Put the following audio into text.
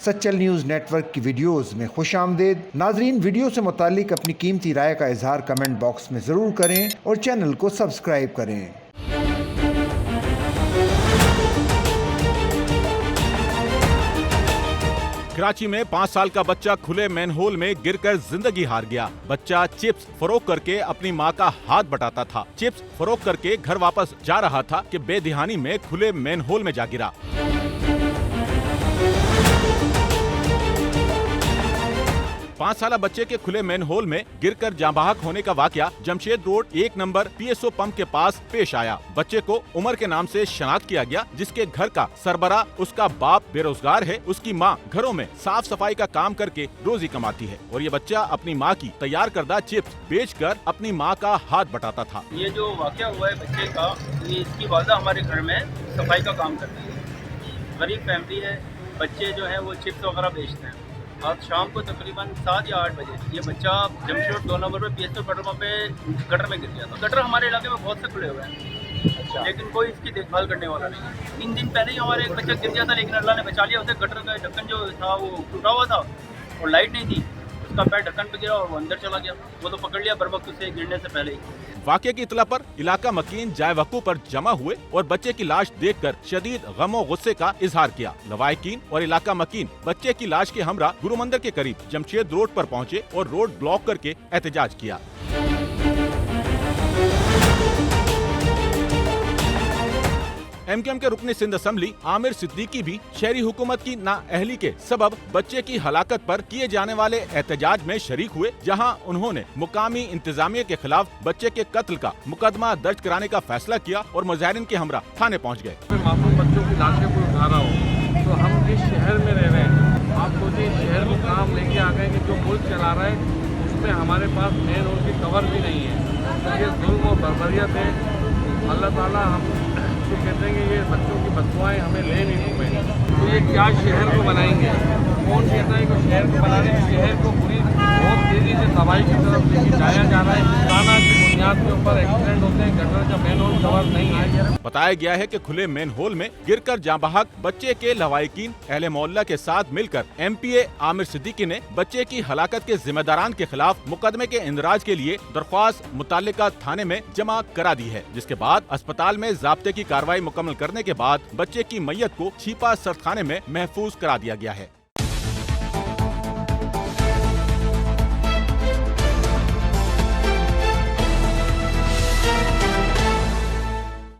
Sachal news network की videos में खुशामदीद। नाजरीन, वीडियो से मुतालिक अपनी कीमती राय का इजहार कमेंट बॉक्स में ज़रूर करें और चैनल को सब्सक्राइब करें। कराची में 5 साल का बच्चा खुले मैनहोल में गिरकर जिंदगी हार गया। बच्चा चिप्स फरोख्त करके अपनी मां का हाथ बटाता था। चिप्स फरोख्त करके घर वापस जा रहा था कि बेध्यानी में खुले मैनहोल में जा गिरा। 5 साला बच्चे के खुले मैनहोल में गिरकर जाँ बहक होने का वाकया Jamshed road 1 number PSO pump के पास पेश आया। बच्चे को उमर के नाम से शनाख्त किया गया, जिसके घर का सरबरा उसका बाप बेरोजगार है। उसकी मां घरों में साफ सफाई का काम करके रोजी कमाती है और ये बच्चा अपनी मां की तैयार करदा चिप्स बेचकर अपनी मां का हाथ बटाता था। ये जो वाकया हुआ है बच्चे का, ये इसकी वादा हमारे घर में सफाई का काम करती है। गरीब फैमिली है, बच्चे जो है वो चिप्स वगैरह बेचते हैं। आज शाम को तकरीबन 7 या 8 बजे ये बच्चा जमशेद 2 नंबर पे PSO पेट्रोल पंप पे गटर में गिर गया था। गटर हमारे इलाके में बहुत से खुले हुए हैं, लेकिन कोई इसकी देखभाल करने वाला नहीं है। 3 दिन पहले ही हमारे एक बच्चा गिर गया था, लेकिन अल्लाह ने बचा लिया। उसे गटर का ढक्कन जो था वो टूटा हुआ था और लाइट नहीं थी, उसका पैर ढक्कन पे गिरा और वो अंदर चला गया। वो तो पकड़ लिया बर वक्त उसे गिरने से पहले ही। वाक़े की इतला पर इलाका मकीन जाए वकू पर जमा हुए और बच्चे की लाश देखकर शदीद गम और गुस्से का इजहार किया। लवाहिकीन और इलाका मकीन बच्चे की लाश के हमरा गुरु मंदिर के करीब जमशेद रोड पर पहुंचे और रोड ब्लॉक करके एहतजाज किया। MKM के रुकने सिंध असम्बली आमिर सिद्दीकी भी शहरी हुकूमत की नाअहली के सबब बच्चे की हलाकत पर किए जाने वाले एहतजाज में शरीक हुए, जहां उन्होंने मुकामी इंतजामिया के खिलाफ बच्चे के कत्ल का मुकदमा दर्ज कराने का फैसला किया और मुजाहिरीन के हमरा थाने पहुंच गए। मासूम बच्चों की लाशें कोई उठा रहा हो तो हम जिस शहर में रह रहे हैं, आप सोचिए शहर को काम लेके आ गए कि जो मुल्क चला रहा है उसमें हमारे पास मेन रोड की कवर भी नहीं है। तो ये जुल्म और बर्बरियत है। अल्लाह ताला हम कहते हैं कि ये बच्चों की बददुआएं हमें ले नहीं हुए, तो ये क्या शहर को बनाएंगे? कौन कहता है कि शहर को बनाने में शहर को पूरी बहुत तेजी से तबाही की तरफ लेके जाया जा रहा है। खाना की बुनियाद के ऊपर एक्सीडेंट होते हैं, गटर का मेन होल कवर नहीं है। बताया गया है कि खुले मेन होल में गिरकर जाँ बहक बच्चे के लवाहिकीन अहले मोहल्ला के साथ मिलकर MPA आमिर सिद्दीकी ने बच्चे की हलाकत के जिम्मेदारान के खिलाफ मुकदमे के इंदराज के लिए दरख्वास्त मुतालिका थाने में जमा करा दी है, जिसके बाद अस्पताल में ज़ाब्ते की कार्रवाई मुकम्मल करने के बाद बच्चे की मैयत को छिपा सरखाने में महफूज करा दिया गया है।